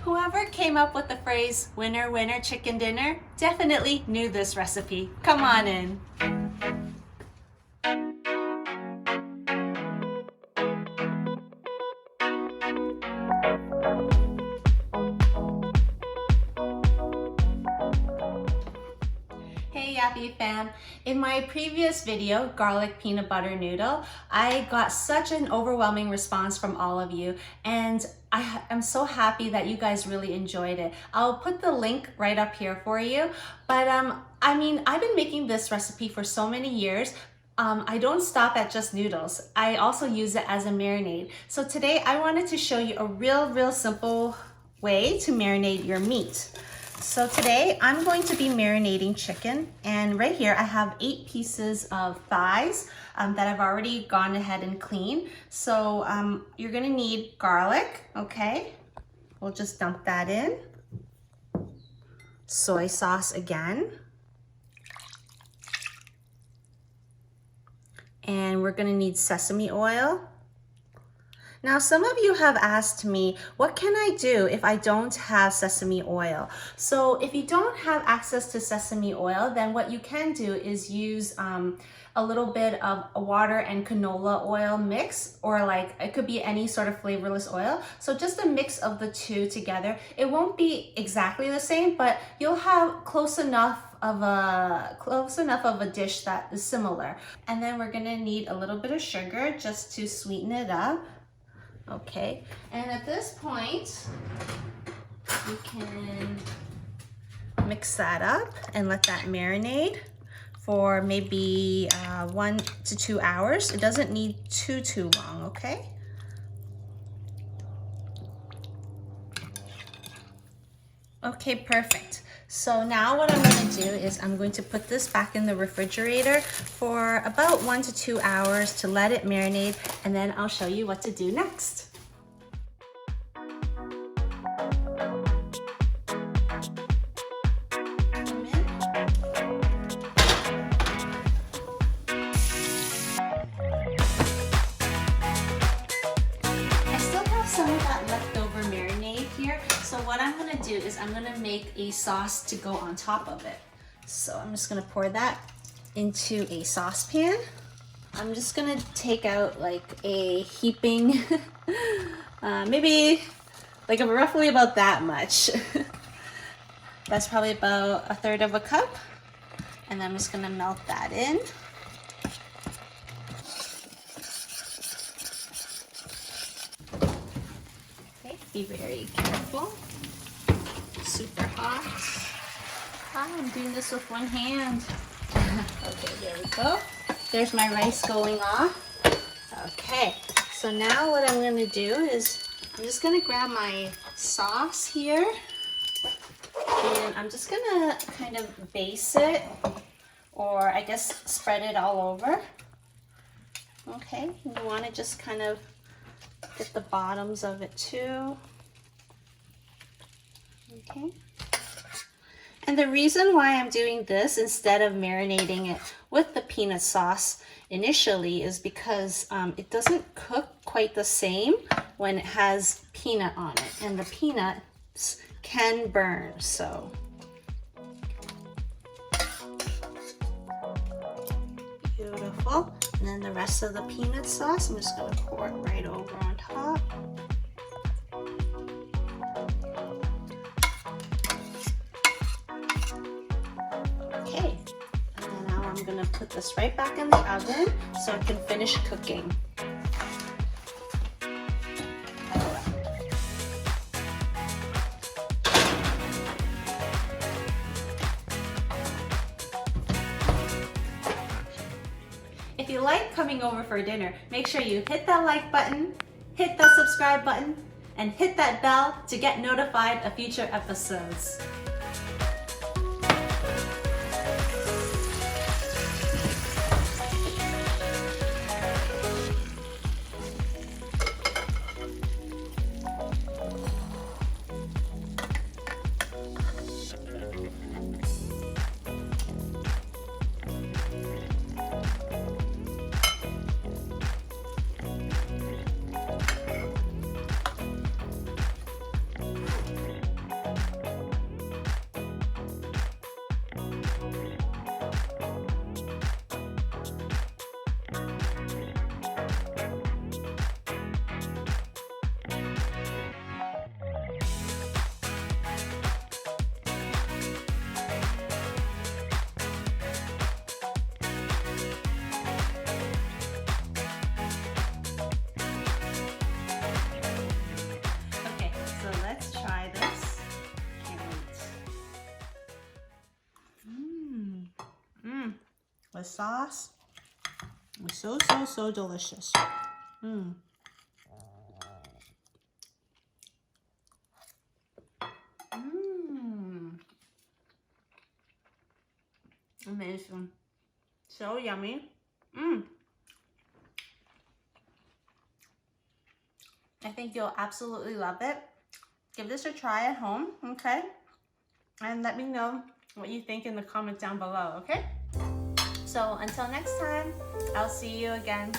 Whoever came up with the phrase winner winner chicken dinner definitely knew this recipe. Come on in. Hey Yappy fam, in my previous video, garlic peanut butter noodle, I got such an overwhelming response from all of you, and I am so happy that you guys really enjoyed it. I'll put the link right up here for you, but I mean, I've been making this recipe for so many years. I don't stop at just noodles. I also use it as a marinade. So today I wanted to show you a real simple way to marinate your meat. So today I'm going to be marinating chicken, and right here I have 8 pieces of thighs that I've already gone ahead and cleaned. So you're gonna need garlic, okay? We'll just dump that in. Soy sauce again. And we're gonna need sesame oil. Now, some of you have asked me, what can I do if I don't have sesame oil? So if you don't have access to sesame oil, then what you can do is use a little bit of water and canola oil mix, or like it could be any sort of flavorless oil. So just a mix of the two together. It won't be exactly the same, but you'll have close enough of a dish that is similar. And then we're gonna need a little bit of sugar just to sweeten it up. Okay, and at this point, you can mix that up and let that marinate for maybe 1 to 2 hours. It doesn't need too long, okay? Okay, perfect. So now what I'm going to do is I'm going to put this back in the refrigerator for about 1 to 2 hours to let it marinate, and then I'll show you what to do next. Some of that leftover marinade here. So what I'm gonna do is I'm gonna make a sauce to go on top of it. So I'm just gonna pour that into a saucepan. I'm just gonna take out like a heaping, maybe like roughly about that much. That's probably about 1/3 of a cup. And then I'm just gonna melt that in. Be very careful. Super hot. I'm doing this with one hand. Okay, there we go. There's my rice going off. Okay, so now what I'm gonna do is I'm just gonna grab my sauce here, and I'm just gonna kind of base it, or I guess spread it all over. Okay, you wanna just kind of get the bottoms of it too. Okay. And the reason why I'm doing this instead of marinating it with the peanut sauce initially is because it doesn't cook quite the same when it has peanut on it, and the peanuts can burn, so. Beautiful. And then the rest of the peanut sauce, I'm just gonna pour it right over on top. Okay, and now I'm gonna put this right back in the oven so it can finish cooking. If you like coming over for dinner, make sure you hit that like button, hit that subscribe button, and hit that bell to get notified of future episodes. soy sauce. It's so, so delicious. Mmm. Mmm. Amazing. So yummy. Mmm. I think you'll absolutely love it. Give this a try at home, okay? And let me know what you think in the comment down below, okay? So until next time, I'll see you again.